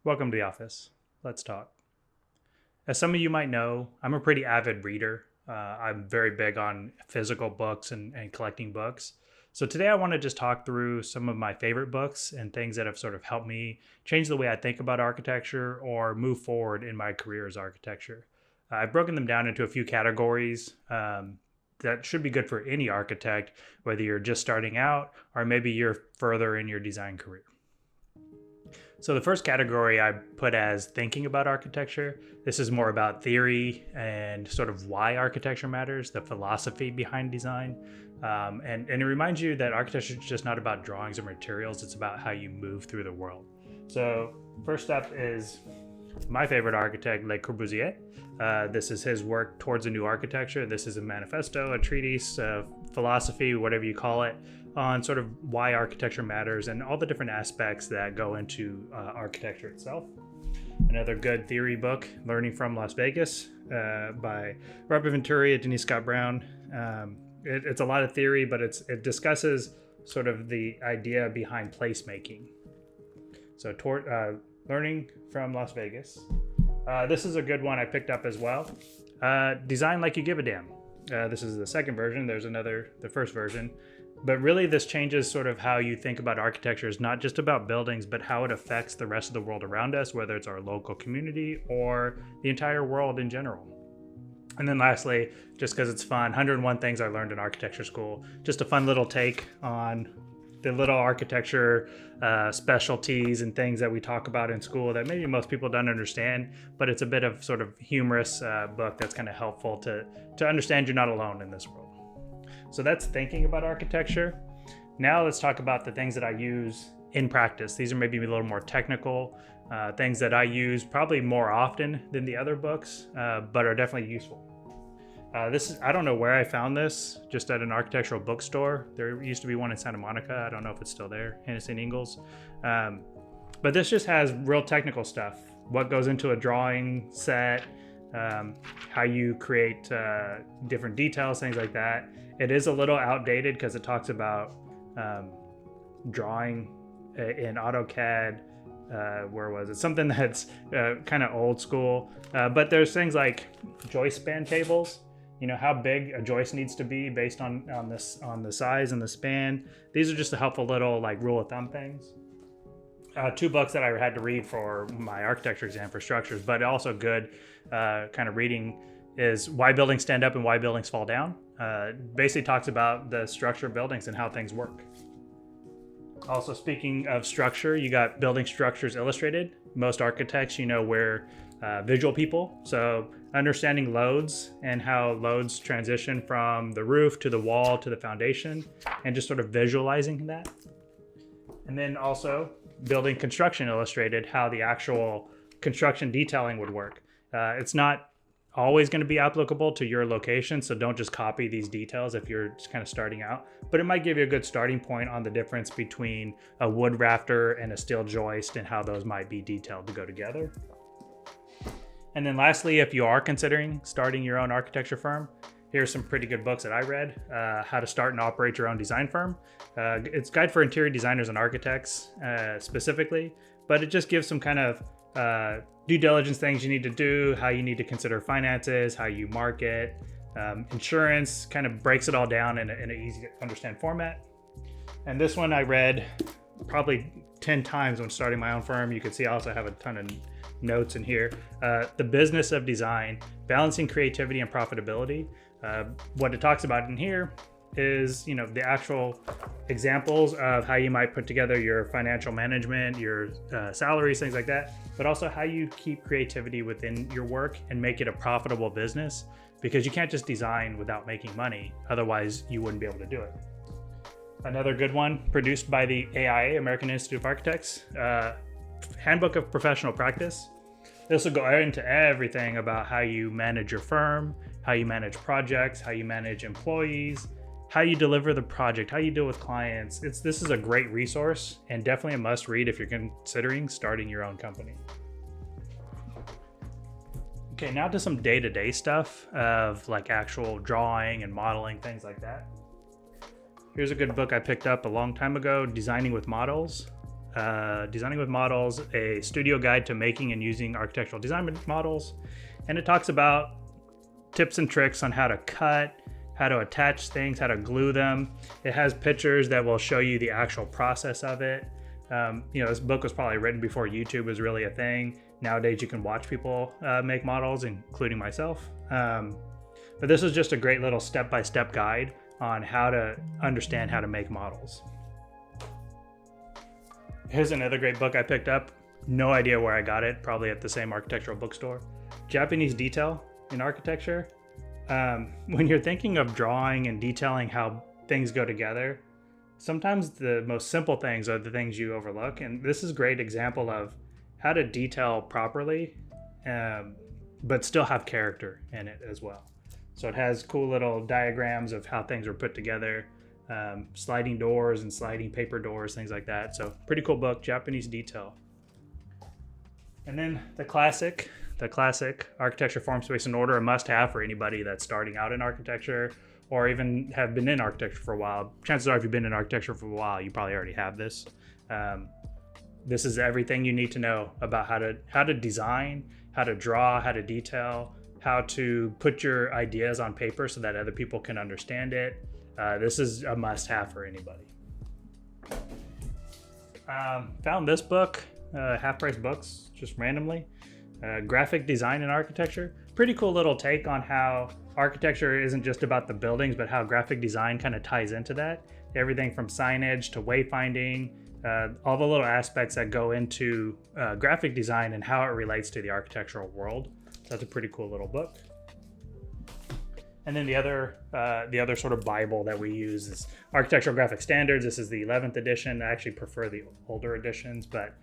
Welcome to the office. Let's talk. As some of you might know, I'm a pretty avid reader. I'm very big on physical books and collecting books. So today I want to just talk through some of my favorite books and things that have sort of helped me change the way I think about architecture or move forward in my career as architecture. I've broken them down into a few categories that should be good for any architect, whether you're just starting out or maybe you're further in your design career. So the first category I put as thinking about architecture. This is more about theory and sort of why architecture matters, the philosophy behind design. And it reminds you that architecture is just not about drawings or materials, it's about how you move through the world. So first up is my favorite architect, Le Corbusier. This is his work towards a new architecture. This is a manifesto, a treatise, philosophy, whatever you call it, on sort of why architecture matters and all the different aspects that go into architecture itself. Another good theory book, Learning from Las Vegas, by Robert Venturi and Denise Scott Brown. It's a lot of theory, but it discusses sort of the idea behind placemaking. So Learning from Las Vegas. This is a good one I picked up as well. Design Like You Give a Damn. This is the second version. There's the first version. But really, this changes sort of how you think about architecture. It's not just about buildings, but how it affects the rest of the world around us, whether it's our local community or the entire world in general. And then lastly, just because it's fun, 101 Things I Learned in Architecture School. Just a fun little take on the little architecture specialties and things that we talk about in school that maybe most people don't understand, but it's a bit of sort of humorous book that's kind of helpful to understand you're not alone in this world. So that's thinking about architecture. Now let's talk about the things that I use in practice. These are maybe a little more technical things that I use probably more often than the other books, but are definitely useful. I don't know where I found this, just at an architectural bookstore. There used to be one in Santa Monica. I don't know if it's still there, Hennessy Ingalls. But this just has real technical stuff. What goes into a drawing set, how you create different details, things like that. It is a little outdated because it talks about drawing in AutoCAD. Where was it? Something that's kind of old school. But there's things like joist span tables. You know, how big a joist needs to be based on the size and the span. These are just a helpful little like rule of thumb things. Two books that I had to read for my architecture exam for structures, but also good kind of reading is Why Buildings Stand Up and Why Buildings Fall Down. Basically talks about the structure of buildings and how things work. Also, speaking of structure, you got Building Structures Illustrated. Most architects, we're visual people. So understanding loads and how loads transition from the roof to the wall to the foundation and just sort of visualizing that. And then also Building Construction Illustrated, how the actual construction detailing would work. It's not always going to be applicable to your location, so don't just copy these details if you're just kind of starting out, but it might give you a good starting point on the difference between a wood rafter and a steel joist and how those might be detailed to go together. And then lastly, if you are considering starting your own architecture firm, here's some pretty good books that I read. How to Start and Operate Your Own Design Firm. It's a guide for interior designers and architects specifically, but it just gives some kind of due diligence things you need to do, how you need to consider finances, how you market, insurance, kind of breaks it all down in an easy to understand format. And this one I read probably 10 times when starting my own firm. You can see I also have a ton of notes in here. The Business of Design, Balancing Creativity and Profitability. What it talks about in here is, the actual examples of how you might put together your financial management, your salaries, things like that, but also how you keep creativity within your work and make it a profitable business, because you can't just design without making money. Otherwise, you wouldn't be able to do it. Another good one, produced by the AIA, American Institute of Architects, Handbook of Professional Practice. This will go into everything about how you manage your firm, how you manage projects, how you manage employees, how you deliver the project, how you deal with clients. This is a great resource and definitely a must read if you're considering starting your own company. Okay, now to some day-to-day stuff of like actual drawing and modeling, things like that. Here's a good book I picked up a long time ago, Designing with Models. Designing with Models, a studio guide to making and using architectural design models. And it talks about tips and tricks on how to cut, how to attach things, how to glue them. It has pictures that will show you the actual process of it. This book was probably written before YouTube was really a thing. Nowadays you can watch people make models, including myself. But this is just a great little step-by-step guide on how to understand how to make models. Here's another great book I picked up. No idea where I got it, probably at the same architectural bookstore. Japanese Detail in Architecture. When you're thinking of drawing and detailing how things go together, sometimes the most simple things are the things you overlook. And this is a great example of how to detail properly, but still have character in it as well. So it has cool little diagrams of how things are put together, sliding doors and sliding paper doors, things like that. So pretty cool book, Japanese Detail. And then the classic Architecture, Form, Space, and Order, a must-have for anybody that's starting out in architecture or even have been in architecture for a while. Chances are if you've been in architecture for a while, you probably already have this. This is everything you need to know about how to design, how to draw, how to detail, how to put your ideas on paper so that other people can understand it. This is a must-have for anybody. Found this book, Half Price Books, just randomly. Graphic Design and Architecture. Pretty cool little take on how architecture isn't just about the buildings, but how graphic design kind of ties into that. Everything from signage to wayfinding, all the little aspects that go into graphic design and how it relates to the architectural world. So that's a pretty cool little book. And then the other sort of Bible that we use is Architectural Graphic Standards. This is the 11th edition. I actually prefer the older editions, but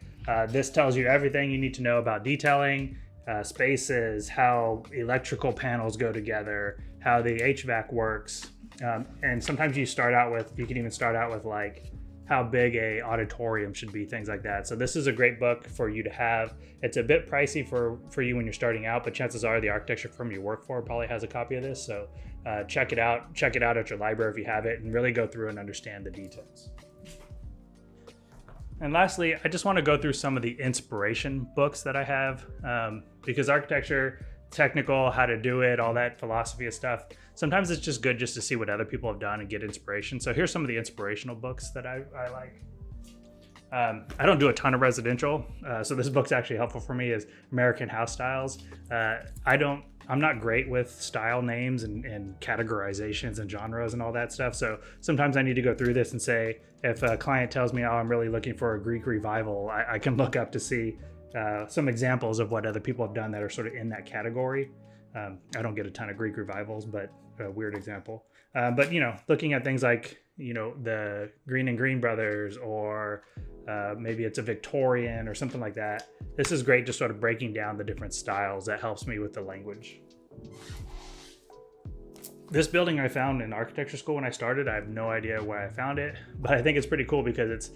this tells you everything you need to know about detailing, spaces, how electrical panels go together, how the HVAC works. And sometimes you can even start out with like how big a auditorium should be, things like that. So this is a great book for you to have. It's a bit pricey for you when you're starting out, but chances are the architecture firm you work for probably has a copy of this. So check it out. Check it out at your library if you have it, and really go through and understand the details. And lastly, I just want to go through some of the inspiration books that I have, because architecture, technical, how to do it, all that philosophy of stuff, sometimes it's just good just to see what other people have done and get inspiration. So here's some of the inspirational books that I like. I don't do a ton of residential, so this book's actually helpful for me, is American House Styles. I'm not great with style names and categorizations and genres and all that stuff. So sometimes I need to go through this and say, if a client tells me, oh, I'm really looking for a Greek revival, I can look up to see some examples of what other people have done that are sort of in that category. I don't get a ton of Greek revivals, but a weird example. But looking at things like, the Green and Green Brothers, or maybe it's a Victorian or something like that. This is great, just sort of breaking down the different styles. That helps me with the language. This building I found in architecture school when I started. I have no idea where I found it, but I think it's pretty cool because it's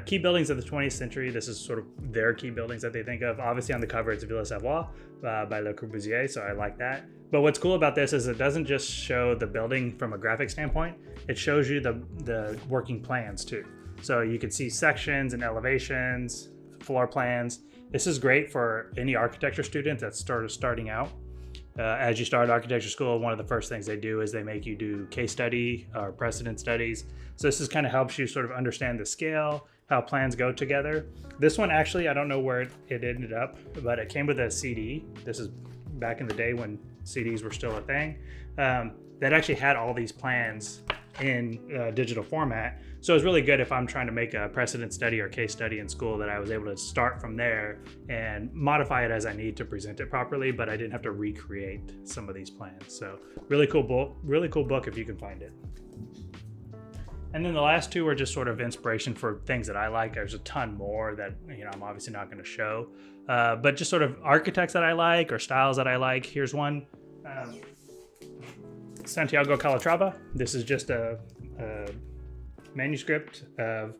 key buildings of the 20th century. This is sort of their key buildings that they think of. Obviously on the cover it's Villa Savoie by Le Corbusier, so I like that. But what's cool about this is it doesn't just show the building from a graphic standpoint, it shows you the working plans too. So you can see sections and elevations, floor plans. This is great for any architecture student that's starting out. As you start architecture school, one of the first things they do is they make you do case study or precedent studies. So this kind of helps you sort of understand the scale, how plans go together. This one actually, I don't know where it ended up, but it came with a CD. This is back in the day when CDs were still a thing. That actually had all these plans in digital format. So it was really good if I'm trying to make a precedent study or case study in school, that I was able to start from there and modify it as I need to present it properly, but I didn't have to recreate some of these plans. So really cool book if you can find it. And then the last two are just sort of inspiration for things that I like. There's a ton more that I'm obviously not going to show, but just sort of architects that I like or styles that I like. Here's one. Santiago Calatrava. This is just a manuscript of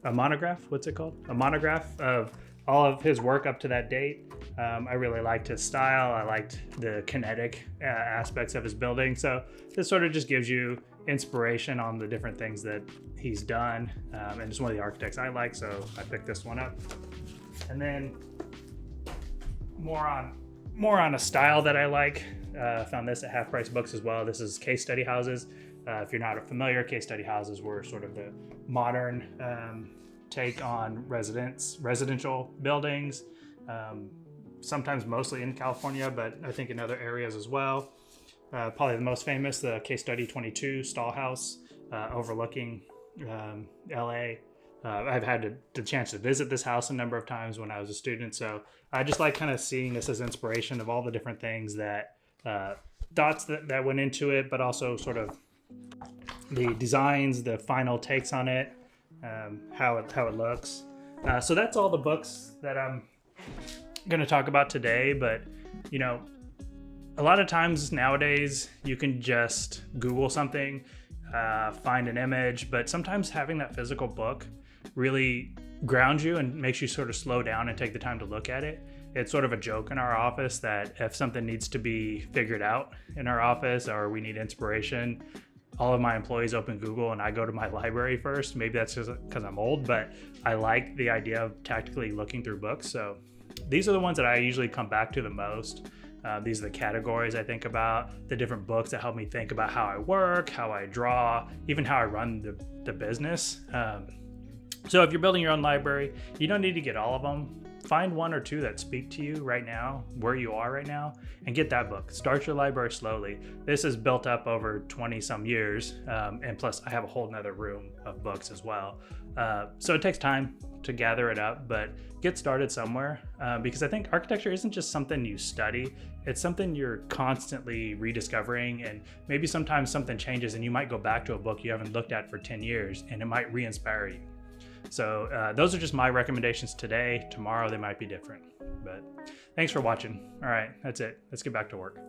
a monograph. What's it called? A monograph of all of his work up to that date. I really liked his style. I liked the kinetic aspects of his building. So this sort of just gives you inspiration on the different things that he's done. And it's one of the architects I like, so I picked this one up. And then more on a style that I like. Found this at Half Price Books as well. This is case study houses. If you're not familiar, case study houses were sort of the modern take on residential buildings, sometimes mostly in California, but I think in other areas as well. Probably the most famous, the Case Study 22 stall house overlooking LA. I've had the chance to visit this house a number of times when I was a student, so I just like kind of seeing this as inspiration of all the different things that thoughts that went into it, but also sort of the designs, the final takes on it, how it looks. So that's all the books that I'm going to talk about today. But you know, a lot of times nowadays you can just Google something, find an image, but sometimes having that physical book really grounds you and makes you sort of slow down and take the time to look at it. It's sort of a joke in our office that if something needs to be figured out in our office or we need inspiration, all of my employees open Google and I go to my library first. Maybe that's just because I'm old, but I like the idea of tactically looking through books. So these are the ones that I usually come back to the most. These are the categories I think about, the different books that help me think about how I work, how I draw, even how I run the business. So if you're building your own library, you don't need to get all of them. Find one or two that speak to you right now, where you are right now, and get that book. Start your library slowly. This is built up over 20 some years. And plus I have a whole nother room of books as well. So it takes time to gather it up, but get started somewhere. Because I think architecture isn't just something you study. It's something you're constantly rediscovering, and maybe sometimes something changes and you might go back to a book you haven't looked at for 10 years and it might re-inspire you. So those are just my recommendations today. Tomorrow they might be different, but thanks for watching. All right, that's it. Let's get back to work.